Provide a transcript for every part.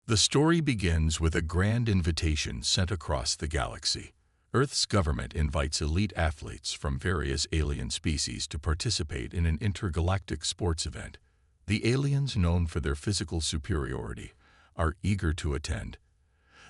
The story begins with a grand invitation sent across the galaxy. Earth's government invites elite athletes from various alien species to participate in an intergalactic sports event. The aliens, known for their physical superiority, are eager to attend.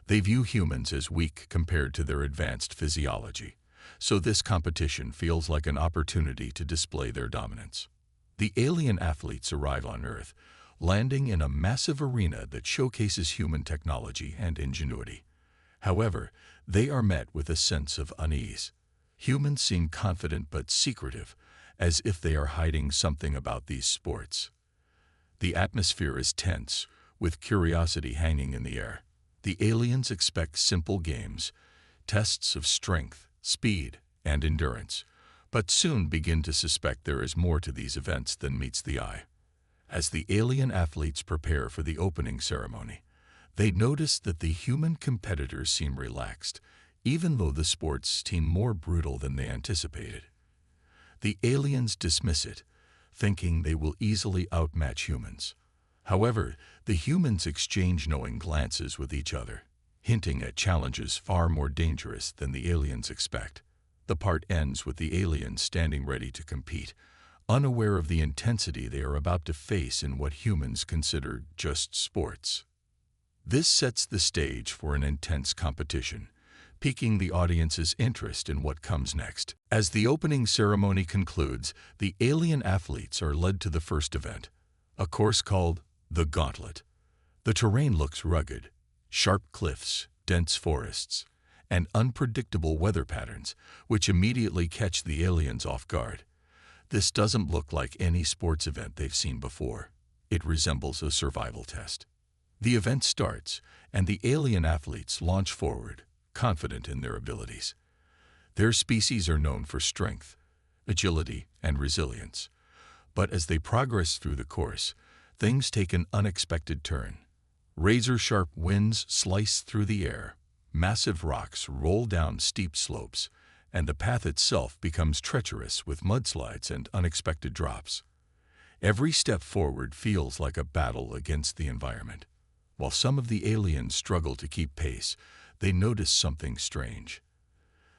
They view humans as weak compared to their advanced physiology, so this competition feels like an opportunity to display their dominance. The alien athletes arrive on Earth, landing in a massive arena that showcases human technology and ingenuity. However, they are met with a sense of unease. Humans seem confident but secretive, as if they are hiding something about these sports. The atmosphere is tense, with curiosity hanging in the air. The aliens expect simple games, tests of strength, speed, and endurance, but soon begin to suspect there is more to these events than meets the eye. As the alien athletes prepare for the opening ceremony, they notice that the human competitors seem relaxed, even though the sports seem more brutal than they anticipated. The aliens dismiss it, thinking they will easily outmatch humans. However, the humans exchange knowing glances with each other, hinting at challenges far more dangerous than the aliens expect. The part ends with the aliens standing ready to compete, unaware of the intensity they are about to face in what humans consider just sports. This sets the stage for an intense competition, piquing the audience's interest in what comes next. As the opening ceremony concludes, the alien athletes are led to the first event, a course called the Gauntlet. The terrain looks rugged: sharp cliffs, dense forests, and unpredictable weather patterns, which immediately catch the aliens off guard. This doesn't look like any sports event they've seen before. It resembles a survival test. The event starts, and the alien athletes launch forward, confident in their abilities. Their species are known for strength, agility, and resilience. But as they progress through the course, things take an unexpected turn. Razor-sharp winds slice through the air, massive rocks roll down steep slopes, and the path itself becomes treacherous with mudslides and unexpected drops. Every step forward feels like a battle against the environment. While some of the aliens struggle to keep pace, they notice something strange.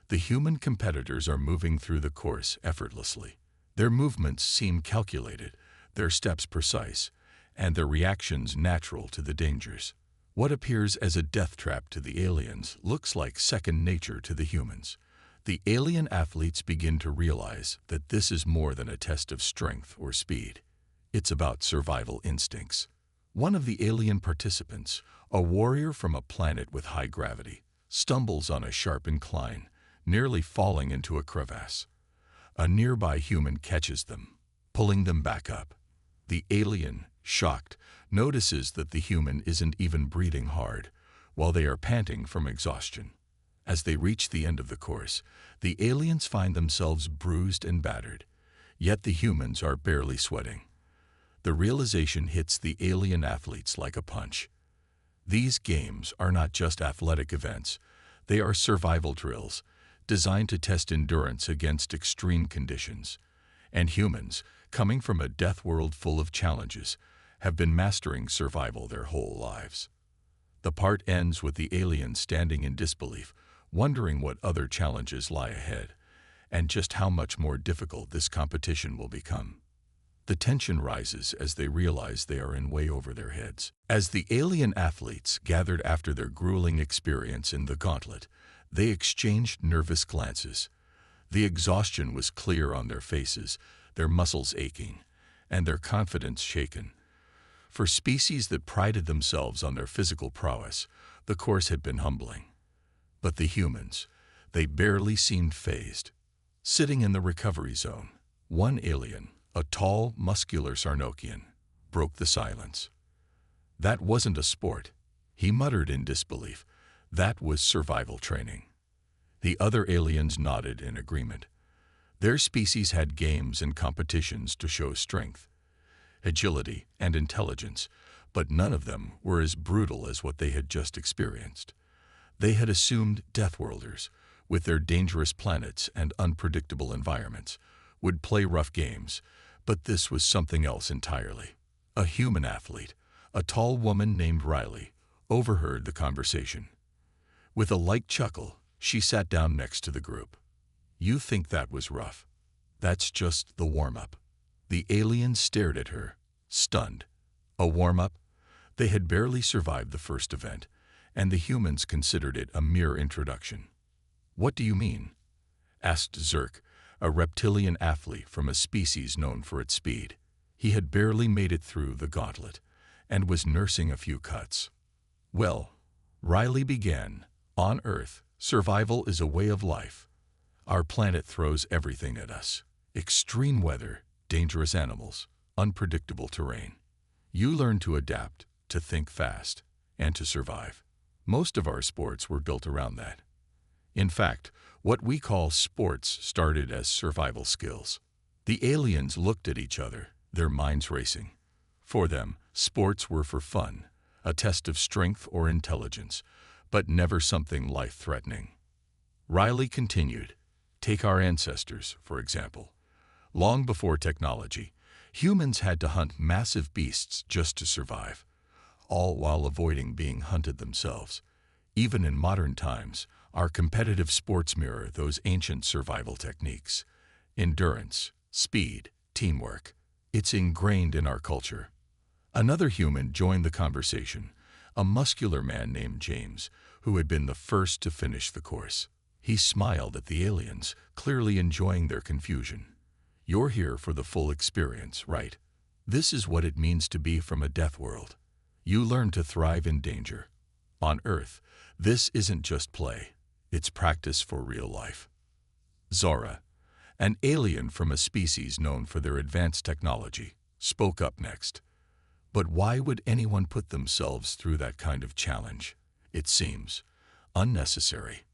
The human competitors are moving through the course effortlessly. Their movements seem calculated, their steps precise, and their reactions natural to the dangers. What appears as a death trap to the aliens looks like second nature to the humans. The alien athletes begin to realize that this is more than a test of strength or speed. It's about survival instincts. One of the alien participants, a warrior from a planet with high gravity, stumbles on a sharp incline, nearly falling into a crevasse. A nearby human catches them, pulling them back up. The alien, shocked, notices that the human isn't even breathing hard, while they are panting from exhaustion. As they reach the end of the course, the aliens find themselves bruised and battered, yet the humans are barely sweating. The realization hits the alien athletes like a punch. These games are not just athletic events, they are survival drills, designed to test endurance against extreme conditions. And humans, coming from a death world full of challenges, have been mastering survival their whole lives. The part ends with the aliens standing in disbelief, wondering what other challenges lie ahead, and just how much more difficult this competition will become. The tension rises as they realize they are in way over their heads. As the alien athletes gathered after their grueling experience in the Gauntlet, they exchanged nervous glances. The exhaustion was clear on their faces, their muscles aching, and their confidence shaken. For species that prided themselves on their physical prowess, the course had been humbling. But the humans, they barely seemed fazed. Sitting in the recovery zone, one alien, a tall, muscular Sarnokian, broke the silence. That wasn't a sport, he muttered in disbelief. That was survival training. The other aliens nodded in agreement. Their species had games and competitions to show strength, agility, and intelligence, but none of them were as brutal as what they had just experienced. They had assumed Deathworlders, with their dangerous planets and unpredictable environments, would play rough games, but this was something else entirely. A human athlete, a tall woman named Riley, overheard the conversation. With a light chuckle, she sat down next to the group. "You think that was rough? That's just the warm-up." The aliens stared at her, stunned. A warm-up? They had barely survived the first event, and the humans considered it a mere introduction. "What do you mean?" asked Zerk, a reptilian athlete from a species known for its speed. He had barely made it through the gauntlet and was nursing a few cuts. "Well," Riley began, "on Earth, survival is a way of life. Our planet throws everything at us: extreme weather, dangerous animals, unpredictable terrain. You learn to adapt, to think fast, and to survive. Most of our sports were built around that. In fact, what we call sports started as survival skills." The aliens looked at each other, their minds racing. For them, sports were for fun, a test of strength or intelligence, but never something life-threatening. Riley continued, "Take our ancestors, for example. Long before technology, humans had to hunt massive beasts just to survive, all while avoiding being hunted themselves. Even in modern times, our competitive sports mirror those ancient survival techniques: endurance, speed, teamwork. It's ingrained in our culture." Another human joined the conversation, a muscular man named James, who had been the first to finish the course. He smiled at the aliens, clearly enjoying their confusion. "You're here for the full experience, right? This is what it means to be from a death world. You learn to thrive in danger. On Earth, this isn't just play. It's practice for real life." Zora, an alien from a species known for their advanced technology, spoke up next. "But why would anyone put themselves through that kind of challenge? It seems unnecessary."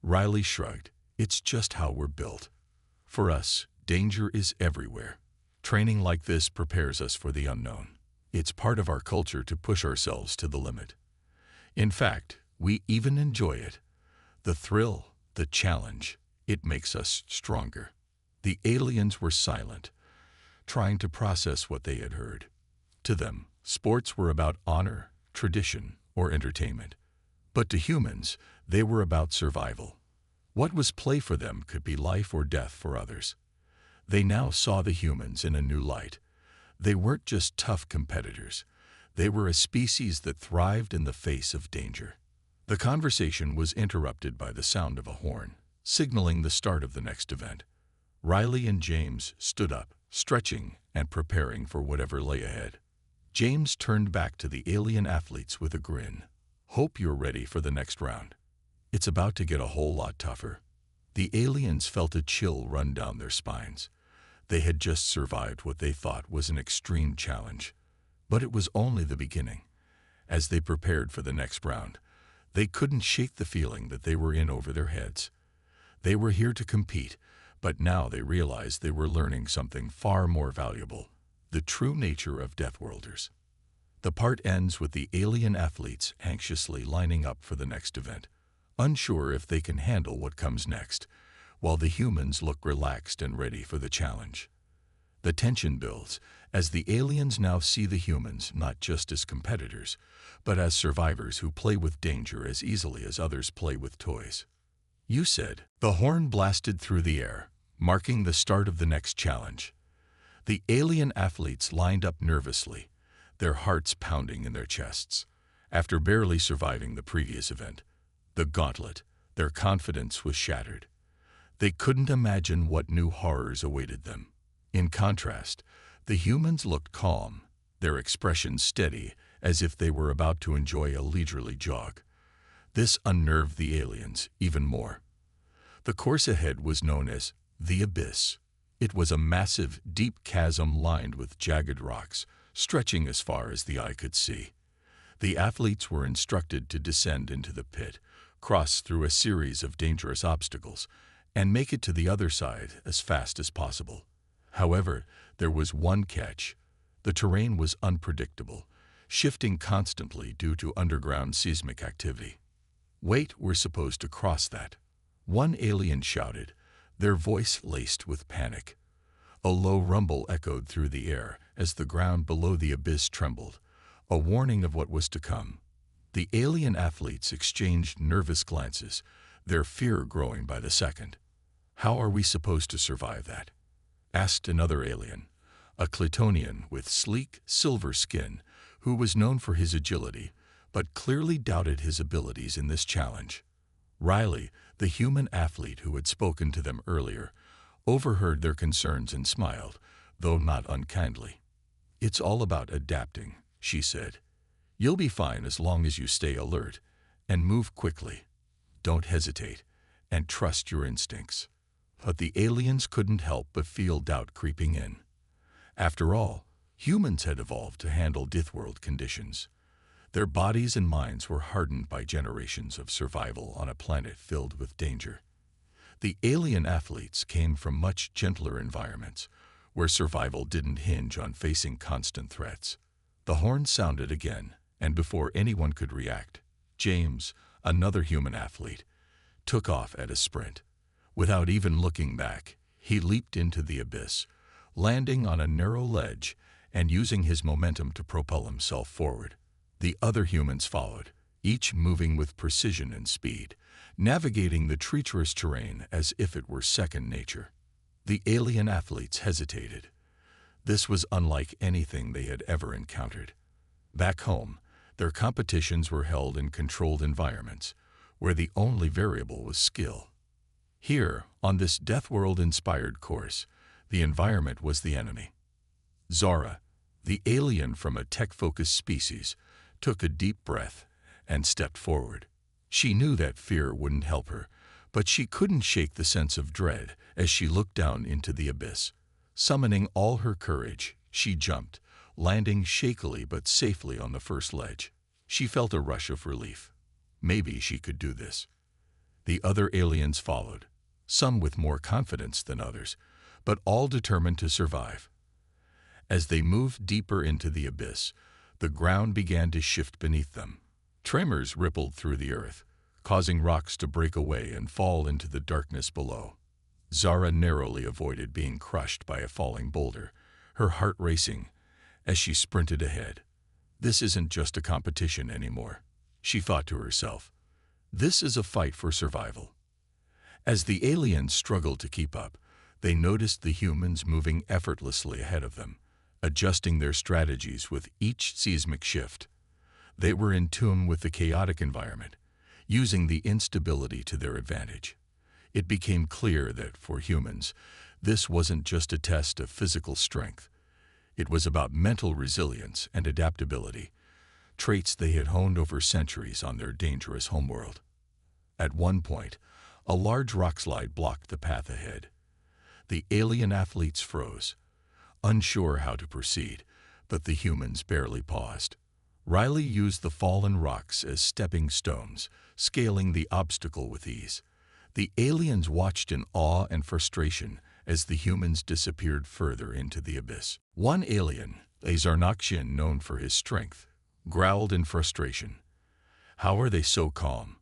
Riley shrugged. "It's just how we're built. For us, danger is everywhere. Training like this prepares us for the unknown. It's part of our culture to push ourselves to the limit. In fact, we even enjoy it. The thrill, the challenge, it makes us stronger." The aliens were silent, trying to process what they had heard. To them, sports were about honor, tradition, or entertainment. But to humans, they were about survival. What was play for them could be life or death for others. They now saw the humans in a new light. They weren't just tough competitors. They were a species that thrived in the face of danger. The conversation was interrupted by the sound of a horn, signaling the start of the next event. Riley and James stood up, stretching and preparing for whatever lay ahead. James turned back to the alien athletes with a grin. "Hope you're ready for the next round. It's about to get a whole lot tougher." The aliens felt a chill run down their spines. They had just survived what they thought was an extreme challenge. But it was only the beginning. As they prepared for the next round, they couldn't shake the feeling that they were in over their heads. They were here to compete, but now they realized they were learning something far more valuable: the true nature of Deathworlders. The part ends with the alien athletes anxiously lining up for the next event, unsure if they can handle what comes next, while the humans look relaxed and ready for the challenge. The tension builds as the aliens now see the humans not just as competitors, but as survivors who play with danger as easily as others play with toys. "You said." The horn blasted through the air, marking the start of the next challenge. The alien athletes lined up nervously, their hearts pounding in their chests. After barely surviving the previous event, the gauntlet, their confidence was shattered. They couldn't imagine what new horrors awaited them. In contrast, the humans looked calm, their expressions steady, as if they were about to enjoy a leisurely jog. This unnerved the aliens even more. The course ahead was known as the Abyss. It was a massive, deep chasm lined with jagged rocks, stretching as far as the eye could see. The athletes were instructed to descend into the pit, cross through a series of dangerous obstacles, and make it to the other side as fast as possible. However, there was one catch. The terrain was unpredictable, shifting constantly due to underground seismic activity. "Wait, we're supposed to cross that," one alien shouted, their voice laced with panic. A low rumble echoed through the air as the ground below the abyss trembled, a warning of what was to come. The alien athletes exchanged nervous glances, their fear growing by the second. "How are we supposed to survive that?" asked another alien, a Clitonian with sleek, silver skin, who was known for his agility, but clearly doubted his abilities in this challenge. Riley, the human athlete who had spoken to them earlier, overheard their concerns and smiled, though not unkindly. "It's all about adapting," she said. "You'll be fine as long as you stay alert and move quickly. Don't hesitate, and trust your instincts." But the aliens couldn't help but feel doubt creeping in. After all, humans had evolved to handle Dithworld conditions. Their bodies and minds were hardened by generations of survival on a planet filled with danger. The alien athletes came from much gentler environments, where survival didn't hinge on facing constant threats. The horn sounded again, and before anyone could react, James, another human athlete, took off at a sprint. Without even looking back, he leaped into the abyss, landing on a narrow ledge and using his momentum to propel himself forward. The other humans followed, each moving with precision and speed, navigating the treacherous terrain as if it were second nature. The alien athletes hesitated. This was unlike anything they had ever encountered. Back home, their competitions were held in controlled environments, where the only variable was skill. Here, on this Deathworld-inspired course, the environment was the enemy. Zara, the alien from a tech-focused species, took a deep breath and stepped forward. She knew that fear wouldn't help her, but she couldn't shake the sense of dread as she looked down into the abyss. Summoning all her courage, she jumped, landing shakily but safely on the first ledge. She felt a rush of relief. Maybe she could do this. The other aliens followed, some with more confidence than others, but all determined to survive. As they moved deeper into the abyss, the ground began to shift beneath them. Tremors rippled through the earth, causing rocks to break away and fall into the darkness below. Zara narrowly avoided being crushed by a falling boulder, her heart racing as she sprinted ahead. "This isn't just a competition anymore," she thought to herself. "This is a fight for survival." As the aliens struggled to keep up, they noticed the humans moving effortlessly ahead of them, adjusting their strategies with each seismic shift. They were in tune with the chaotic environment, using the instability to their advantage. It became clear that, for humans, this wasn't just a test of physical strength. It was about mental resilience and adaptability, traits they had honed over centuries on their dangerous homeworld. At one point, a large rockslide blocked the path ahead. The alien athletes froze, unsure how to proceed, but the humans barely paused. Riley used the fallen rocks as stepping stones, scaling the obstacle with ease. The aliens watched in awe and frustration as the humans disappeared further into the abyss. One alien, a Zarnakshin known for his strength, growled in frustration. "How are they so calm?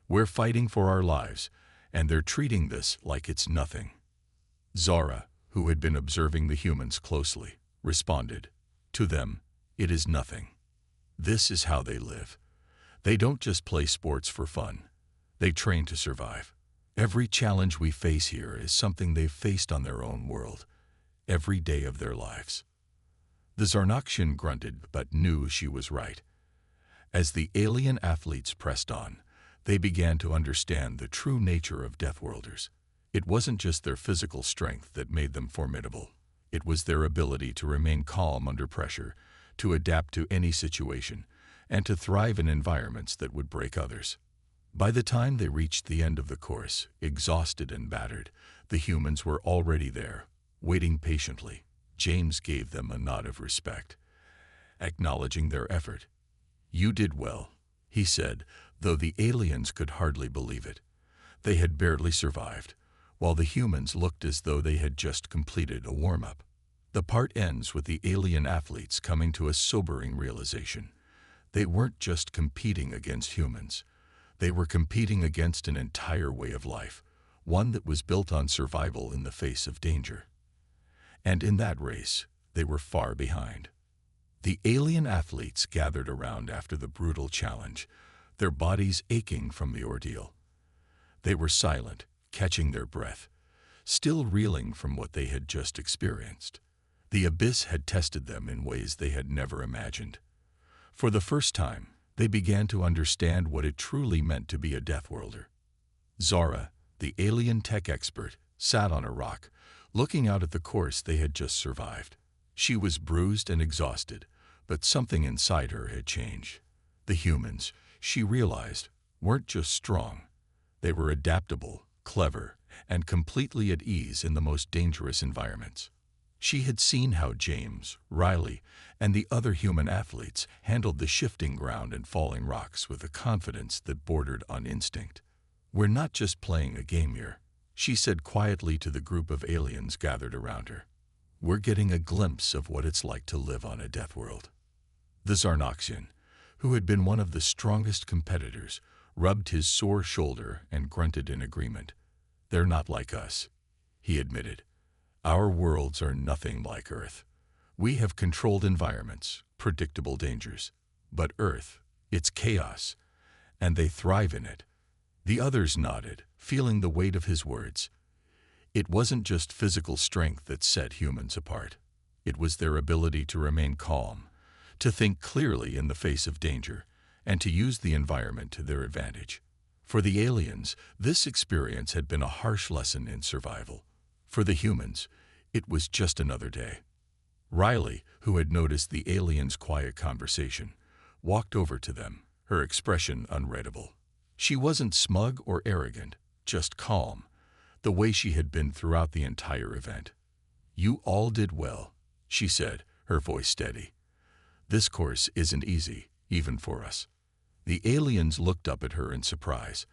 We're fighting for our lives, and they're treating this like it's nothing." Zara, who had been observing the humans closely, responded, "To them, it is nothing. This is how they live. They don't just play sports for fun. They train to survive. Every challenge we face here is something they've faced on their own world, every day of their lives." The Zarnakshin grunted but knew she was right. As the alien athletes pressed on, they began to understand the true nature of Deathworlders. It wasn't just their physical strength that made them formidable. It was their ability to remain calm under pressure, to adapt to any situation, and to thrive in environments that would break others. By the time they reached the end of the course, exhausted and battered, the humans were already there, waiting patiently. James gave them a nod of respect, acknowledging their effort. "You did well," he said, though the aliens could hardly believe it. They had barely survived, while the humans looked as though they had just completed a warm-up. The part ends with the alien athletes coming to a sobering realization. They weren't just competing against humans. They were competing against an entire way of life, one that was built on survival in the face of danger. And in that race, they were far behind. The alien athletes gathered around after the brutal challenge, their bodies aching from the ordeal. They were silent, catching their breath, still reeling from what they had just experienced. The abyss had tested them in ways they had never imagined. For the first time, they began to understand what it truly meant to be a Deathworlder. Zara, the alien tech expert, sat on a rock, looking out at the course they had just survived. She was bruised and exhausted, but something inside her had changed. The humans, she realized, weren't just strong. They were adaptable, clever, and completely at ease in the most dangerous environments. She had seen how James, Riley, and the other human athletes handled the shifting ground and falling rocks with a confidence that bordered on instinct. "We're not just playing a game here," she said quietly to the group of aliens gathered around her. "We're getting a glimpse of what it's like to live on a death world." The Zarnoxian, who had been one of the strongest competitors, rubbed his sore shoulder and grunted in agreement. "They're not like us," he admitted. "Our worlds are nothing like Earth. We have controlled environments, predictable dangers. But Earth, it's chaos, and they thrive in it." The others nodded, feeling the weight of his words. It wasn't just physical strength that set humans apart. It was their ability to remain calm, to think clearly in the face of danger, and to use the environment to their advantage. For the aliens, this experience had been a harsh lesson in survival. For the humans, it was just another day. Riley, who had noticed the aliens' quiet conversation, walked over to them, her expression unreadable. She wasn't smug or arrogant, just calm, the way she had been throughout the entire event. "You all did well," she said, her voice steady. "This course isn't easy, even for us." The aliens looked up at her in surprise.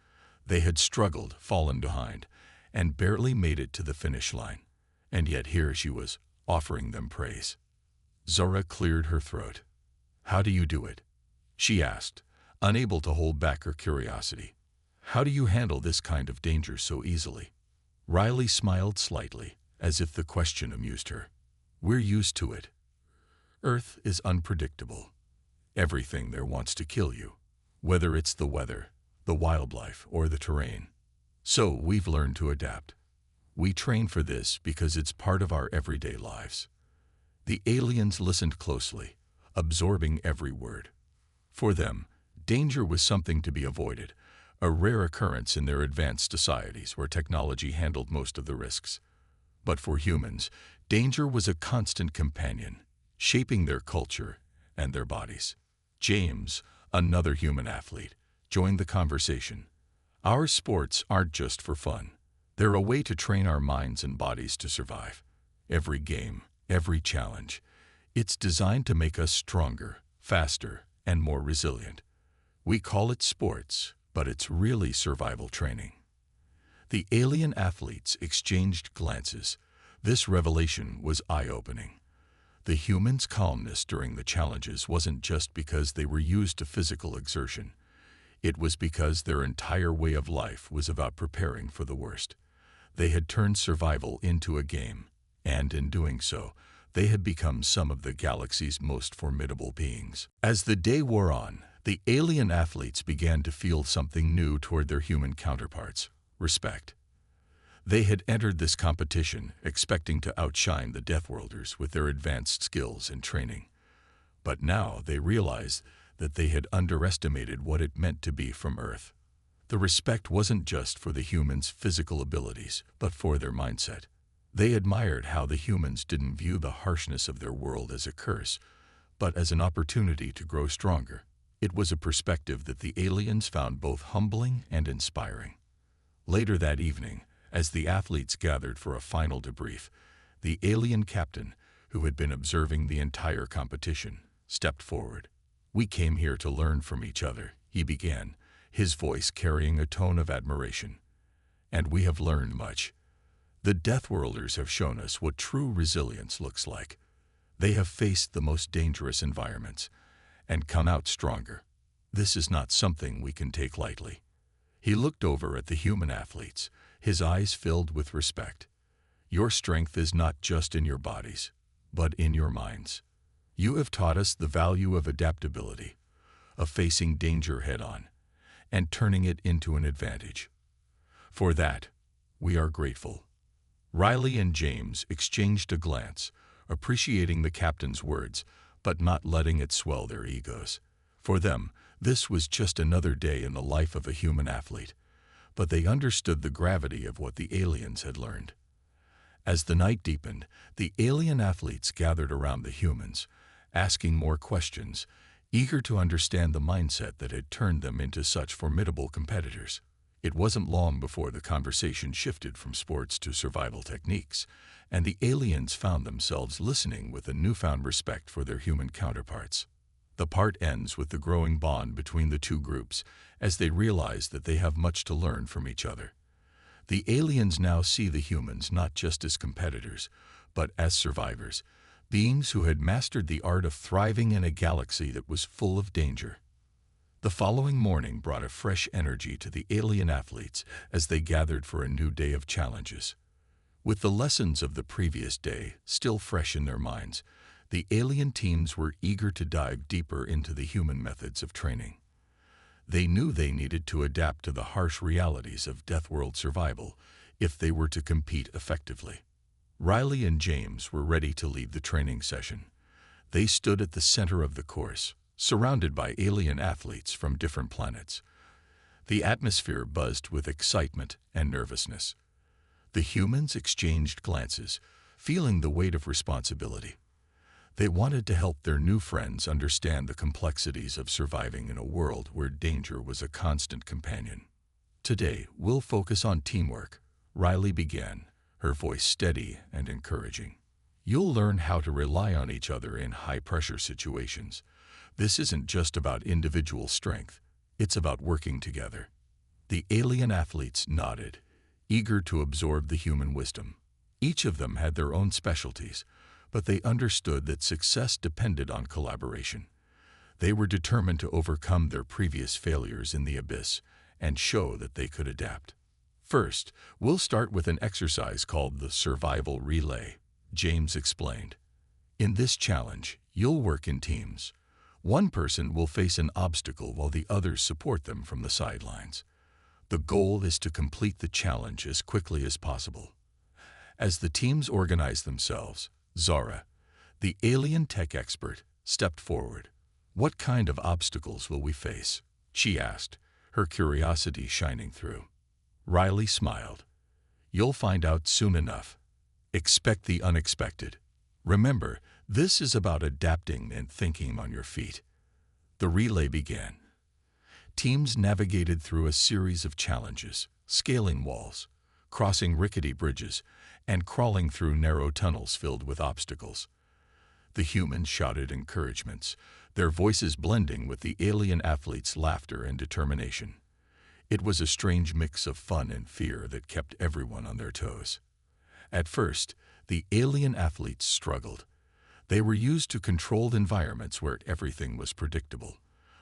They had struggled, fallen behind, and barely made it to the finish line. And yet here she was, offering them praise. Zara cleared her throat. "How do you do it?" she asked, unable to hold back her curiosity. "How do you handle this kind of danger so easily?" Riley smiled slightly, as if the question amused her. "We're used to it. Earth is unpredictable. Everything there wants to kill you, whether it's the weather, the wildlife, or the terrain. So we've learned to adapt. We train for this because it's part of our everyday lives." The aliens listened closely, absorbing every word. For them, danger was something to be avoided, a rare occurrence in their advanced societies where technology handled most of the risks. But for humans, danger was a constant companion, shaping their culture and their bodies. James, another human athlete, joined the conversation. "Our sports aren't just for fun. They're a way to train our minds and bodies to survive. Every game, every challenge, it's designed to make us stronger, faster, and more resilient. We call it sports, but it's really survival training." The alien athletes exchanged glances. This revelation was eye-opening. The humans' calmness during the challenges wasn't just because they were used to physical exertion. It was because their entire way of life was about preparing for the worst. They had turned survival into a game, and in doing so, they had become some of the galaxy's most formidable beings. As the day wore on, the alien athletes began to feel something new toward their human counterparts: respect. They had entered this competition expecting to outshine the Deathworlders with their advanced skills and training. But now they realized that they had underestimated what it meant to be from Earth. The respect wasn't just for the humans' physical abilities, but for their mindset. They admired how the humans didn't view the harshness of their world as a curse, but as an opportunity to grow stronger. It was a perspective that the aliens found both humbling and inspiring. Later that evening, as the athletes gathered for a final debrief, the alien captain, who had been observing the entire competition, stepped forward. "We came here to learn from each other," he began, his voice carrying a tone of admiration. "And we have learned much. The Deathworlders have shown us what true resilience looks like. They have faced the most dangerous environments and come out stronger. This is not something we can take lightly." He looked over at the human athletes, his eyes filled with respect. "Your strength is not just in your bodies, but in your minds. You have taught us the value of adaptability, of facing danger head-on, and turning it into an advantage. For that, we are grateful." Riley and James exchanged a glance, appreciating the captain's words, but not letting it swell their egos. For them, this was just another day in the life of a human athlete, but they understood the gravity of what the aliens had learned. As the night deepened, the alien athletes gathered around the humans, asking more questions, eager to understand the mindset that had turned them into such formidable competitors. It wasn't long before the conversation shifted from sports to survival techniques, and the aliens found themselves listening with a newfound respect for their human counterparts. The part ends with the growing bond between the two groups as they realize that they have much to learn from each other. The aliens now see the humans not just as competitors, but as survivors, beings who had mastered the art of thriving in a galaxy that was full of danger. The following morning brought a fresh energy to the alien athletes as they gathered for a new day of challenges. With the lessons of the previous day still fresh in their minds, the alien teams were eager to dive deeper into the human methods of training. They knew they needed to adapt to the harsh realities of Deathworld survival if they were to compete effectively. Riley and James were ready to lead the training session. They stood at the center of the course, surrounded by alien athletes from different planets. The atmosphere buzzed with excitement and nervousness. The humans exchanged glances, feeling the weight of responsibility. They wanted to help their new friends understand the complexities of surviving in a world where danger was a constant companion. "Today, we'll focus on teamwork," Riley began, her voice steady and encouraging. "You'll learn how to rely on each other in high-pressure situations. This isn't just about individual strength, it's about working together." The alien athletes nodded, eager to absorb the human wisdom. Each of them had their own specialties, but they understood that success depended on collaboration. They were determined to overcome their previous failures in the abyss and show that they could adapt. "First, we'll start with an exercise called the Survival Relay," James explained. "In this challenge, you'll work in teams. One person will face an obstacle while the others support them from the sidelines. The goal is to complete the challenge as quickly as possible." As the teams organized themselves, Zara, the alien tech expert, stepped forward. "What kind of obstacles will we face?" she asked, her curiosity shining through. Riley smiled. "You'll find out soon enough. Expect the unexpected. Remember, this is about adapting and thinking on your feet." The relay began. Teams navigated through a series of challenges, scaling walls, crossing rickety bridges, and crawling through narrow tunnels filled with obstacles. The humans shouted encouragements, their voices blending with the alien athletes' laughter and determination. It was a strange mix of fun and fear that kept everyone on their toes. At first, the alien athletes struggled. They were used to controlled environments where everything was predictable.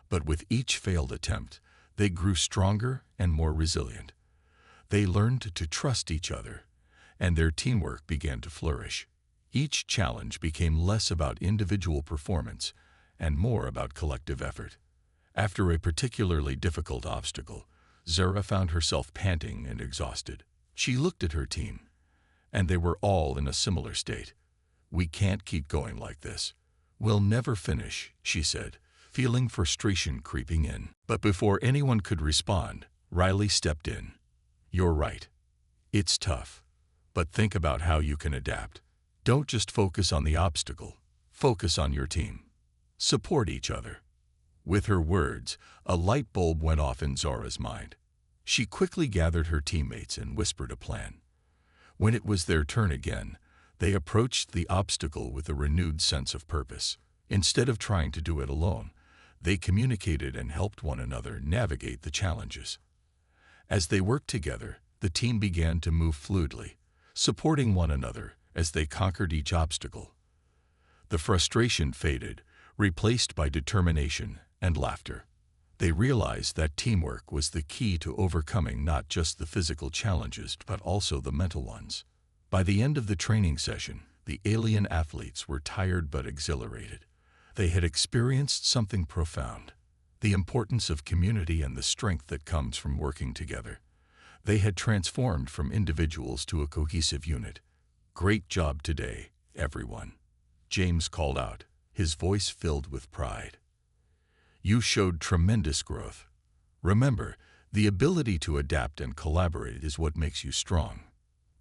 But with each failed attempt, they grew stronger and more resilient. They learned to trust each other, and their teamwork began to flourish. Each challenge became less about individual performance and more about collective effort. After a particularly difficult obstacle, Zara found herself panting and exhausted. She looked at her team, and they were all in a similar state. "We can't keep going like this. We'll never finish," she said, feeling frustration creeping in. But before anyone could respond, Riley stepped in. "You're right. It's tough. But think about how you can adapt. Don't just focus on the obstacle. Focus on your team. Support each other." With her words, a light bulb went off in Zara's mind. She quickly gathered her teammates and whispered a plan. When it was their turn again, they approached the obstacle with a renewed sense of purpose. Instead of trying to do it alone, they communicated and helped one another navigate the challenges. As they worked together, the team began to move fluidly, supporting one another as they conquered each obstacle. The frustration faded, replaced by determination and laughter. They realized that teamwork was the key to overcoming not just the physical challenges but also the mental ones. By the end of the training session, the alien athletes were tired but exhilarated. They had experienced something profound, the importance of community and the strength that comes from working together. They had transformed from individuals to a cohesive unit. "Great job today, everyone," James called out, his voice filled with pride. "You showed tremendous growth. Remember, the ability to adapt and collaborate is what makes you strong."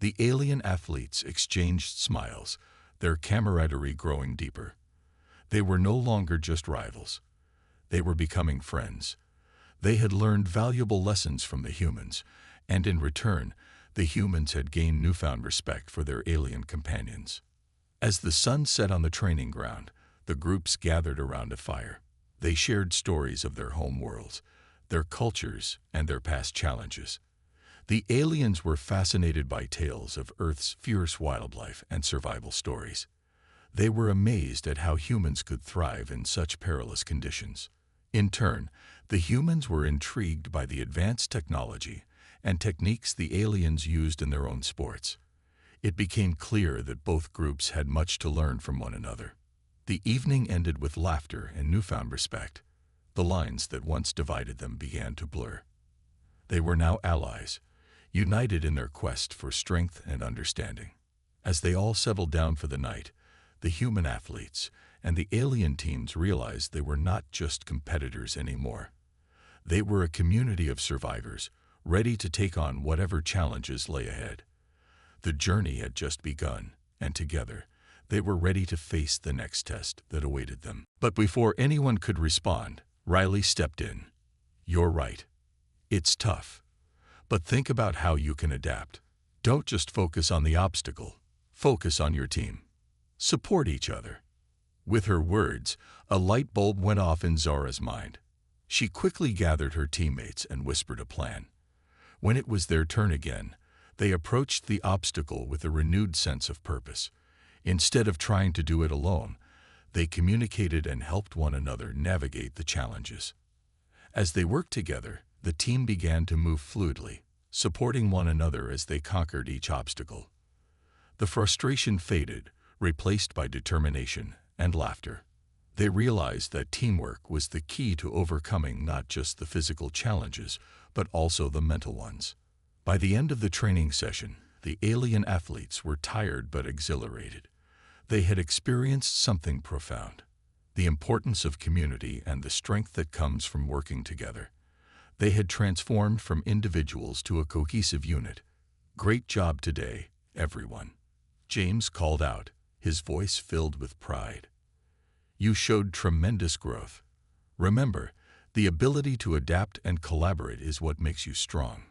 The alien athletes exchanged smiles, their camaraderie growing deeper. They were no longer just rivals. They were becoming friends. They had learned valuable lessons from the humans, and in return, the humans had gained newfound respect for their alien companions. As the sun set on the training ground, the groups gathered around a fire. They shared stories of their home worlds, their cultures, and their past challenges. The aliens were fascinated by tales of Earth's fierce wildlife and survival stories. They were amazed at how humans could thrive in such perilous conditions. In turn, the humans were intrigued by the advanced technology and techniques the aliens used in their own sports. It became clear that both groups had much to learn from one another. The evening ended with laughter and newfound respect. The lines that once divided them began to blur. They were now allies, united in their quest for strength and understanding. As they all settled down for the night, the human athletes and the alien teams realized they were not just competitors anymore. They were a community of survivors, ready to take on whatever challenges lay ahead. The journey had just begun, and together, they were ready to face the next test that awaited them. But before anyone could respond, Riley stepped in. "You're right. It's tough. But think about how you can adapt. Don't just focus on the obstacle. Focus on your team. Support each other." With her words, a light bulb went off in Zora's mind. She quickly gathered her teammates and whispered a plan. When it was their turn again, they approached the obstacle with a renewed sense of purpose. Instead of trying to do it alone, they communicated and helped one another navigate the challenges. As they worked together, the team began to move fluidly, supporting one another as they conquered each obstacle. The frustration faded, replaced by determination and laughter. They realized that teamwork was the key to overcoming not just the physical challenges, but also the mental ones. By the end of the training session, the alien athletes were tired but exhilarated. They had experienced something profound, the importance of community and the strength that comes from working together. They had transformed from individuals to a cohesive unit. "Great job today, everyone," James called out, his voice filled with pride. "You showed tremendous growth. Remember, the ability to adapt and collaborate is what makes you strong."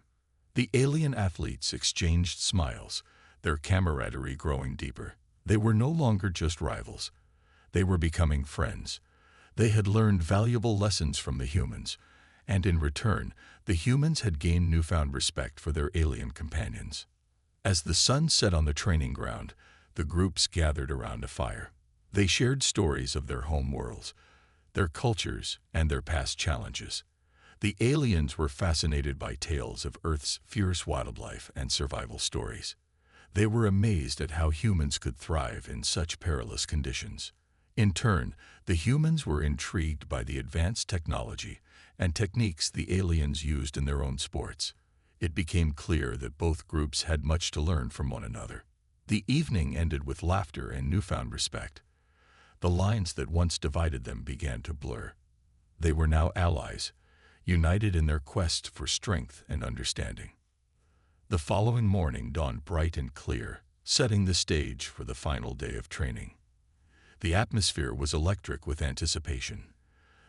The alien athletes exchanged smiles, their camaraderie growing deeper. They were no longer just rivals. They were becoming friends. They had learned valuable lessons from the humans, and in return, the humans had gained newfound respect for their alien companions. As the sun set on the training ground, the groups gathered around a fire. They shared stories of their home worlds, their cultures, and their past challenges. The aliens were fascinated by tales of Earth's fierce wildlife and survival stories. They were amazed at how humans could thrive in such perilous conditions. In turn, the humans were intrigued by the advanced technology and techniques the aliens used in their own sports. It became clear that both groups had much to learn from one another. The evening ended with laughter and newfound respect. The lines that once divided them began to blur. They were now allies, united in their quest for strength and understanding. The following morning dawned bright and clear, setting the stage for the final day of training. The atmosphere was electric with anticipation.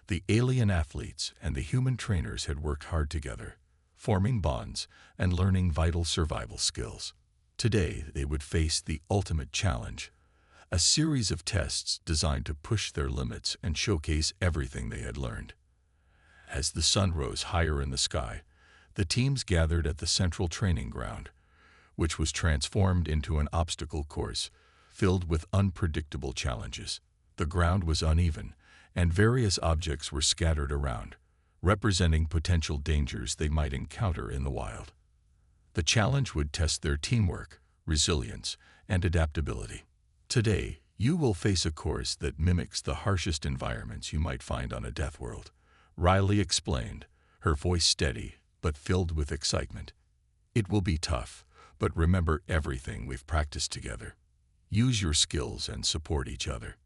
The alien athletes and the human trainers had worked hard together, forming bonds and learning vital survival skills. Today, they would face the ultimate challenge, a series of tests designed to push their limits and showcase everything they had learned. As the sun rose higher in the sky, the teams gathered at the central training ground, which was transformed into an obstacle course filled with unpredictable challenges. The ground was uneven, and various objects were scattered around, representing potential dangers they might encounter in the wild. The challenge would test their teamwork, resilience, and adaptability. Today, You will face a course that mimics the harshest environments you might find on a death world, Riley explained, her voice steady but filled with excitement. It will be tough, but remember everything we've practiced together. Use your skills and support each other.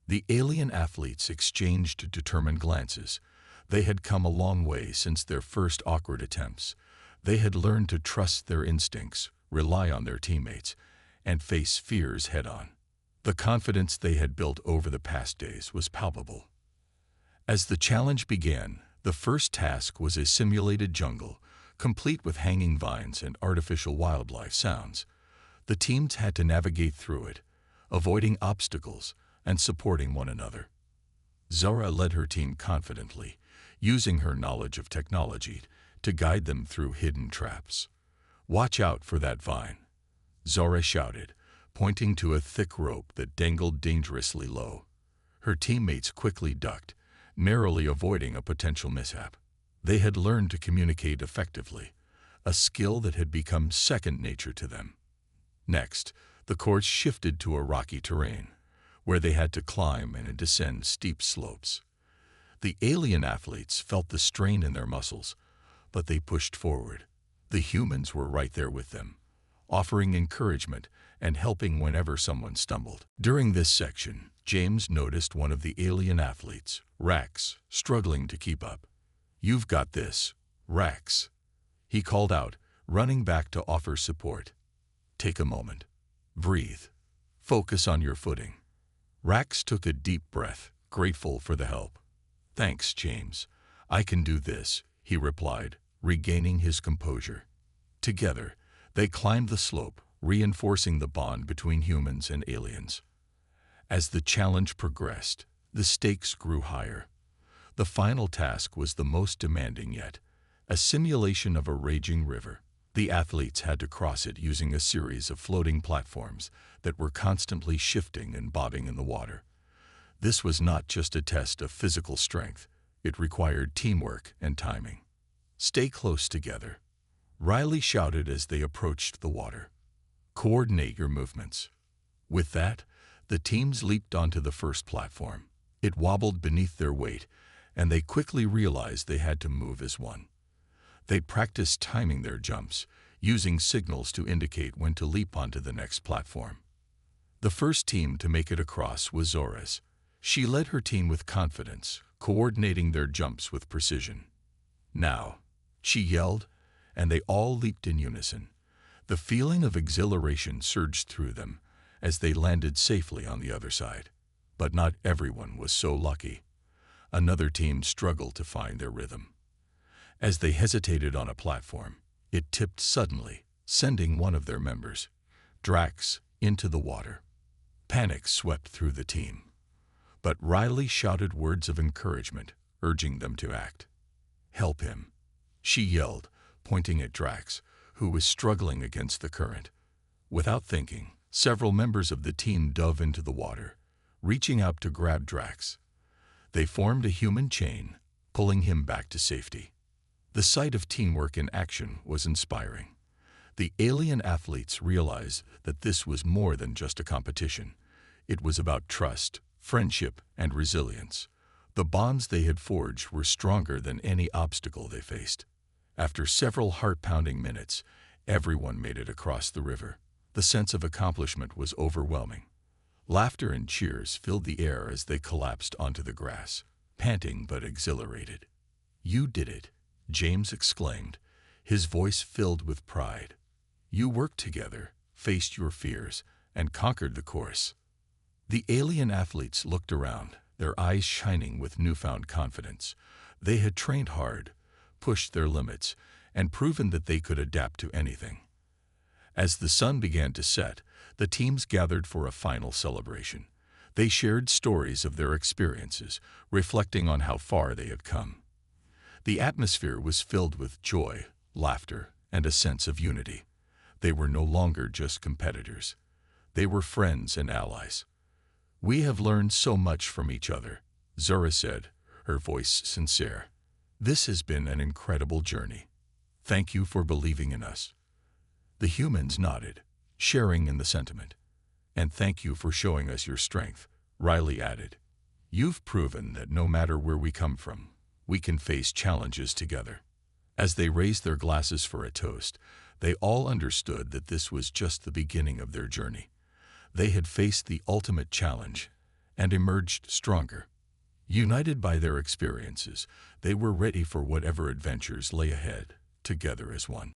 The alien athletes exchanged determined glances. They had come a long way since their first awkward attempts. They had learned to trust their instincts, rely on their teammates, and face fears head-on. The confidence they had built over the past days was palpable. As the challenge began, the first task was a simulated jungle, complete with hanging vines and artificial wildlife sounds. The teams had to navigate through it, avoiding obstacles and supporting one another. Zara led her team confidently, using her knowledge of technology to guide them through hidden traps. "Watch out for that vine," Zara shouted, pointing to a thick rope that dangled dangerously low. Her teammates quickly ducked, narrowly avoiding a potential mishap. They had learned to communicate effectively, a skill that had become second nature to them. Next, the course shifted to a rocky terrain, where they had to climb and descend steep slopes. The alien athletes felt the strain in their muscles, but they pushed forward. The humans were right there with them, offering encouragement and helping whenever someone stumbled. During this section, James noticed one of the alien athletes, Rax, struggling to keep up. "You've got this, Rax," he called out, running back to offer support. "Take a moment. Breathe. Focus on your footing." Rax took a deep breath, grateful for the help. "Thanks, James. I can do this," he replied, regaining his composure. Together, they climbed the slope, reinforcing the bond between humans and aliens. As the challenge progressed, the stakes grew higher. The final task was the most demanding yet, a simulation of a raging river. The athletes had to cross it using a series of floating platforms that were constantly shifting and bobbing in the water. This was not just a test of physical strength, it required teamwork and timing. "Stay close together," Riley shouted as they approached the water. "Coordinate your movements." With that, the teams leaped onto the first platform. It wobbled beneath their weight, and they quickly realized they had to move as one. They practiced timing their jumps, using signals to indicate when to leap onto the next platform. The first team to make it across was Zora's. She led her team with confidence, coordinating their jumps with precision. "Now," she yelled, and they all leaped in unison. The feeling of exhilaration surged through them as they landed safely on the other side. But not everyone was so lucky. Another team struggled to find their rhythm. As they hesitated on a platform, it tipped suddenly, sending one of their members, Drax, into the water. Panic swept through the team. But Riley shouted words of encouragement, urging them to act. "Help him," she yelled, pointing at Drax, who was struggling against the current. Without thinking, several members of the team dove into the water, reaching out to grab Drax. They formed a human chain, pulling him back to safety. The sight of teamwork in action was inspiring. The alien athletes realized that this was more than just a competition. It was about trust, friendship, and resilience. The bonds they had forged were stronger than any obstacle they faced. After several heart-pounding minutes, everyone made it across the river. The sense of accomplishment was overwhelming. Laughter and cheers filled the air as they collapsed onto the grass, panting but exhilarated. "You did it," James exclaimed, his voice filled with pride. "You worked together, faced your fears, and conquered the course." The alien athletes looked around, their eyes shining with newfound confidence. They had trained hard, pushed their limits, and proven that they could adapt to anything. As the sun began to set, the teams gathered for a final celebration. They shared stories of their experiences, reflecting on how far they had come. The atmosphere was filled with joy, laughter, and a sense of unity. They were no longer just competitors. They were friends and allies. "We have learned so much from each other," Zora said, her voice sincere. "This has been an incredible journey. Thank you for believing in us." The humans nodded, sharing in the sentiment. "And thank you for showing us your strength," Riley added. "You've proven that no matter where we come from, we can face challenges together." As they raised their glasses for a toast, they all understood that this was just the beginning of their journey. They had faced the ultimate challenge and emerged stronger. United by their experiences, they were ready for whatever adventures lay ahead, together as one.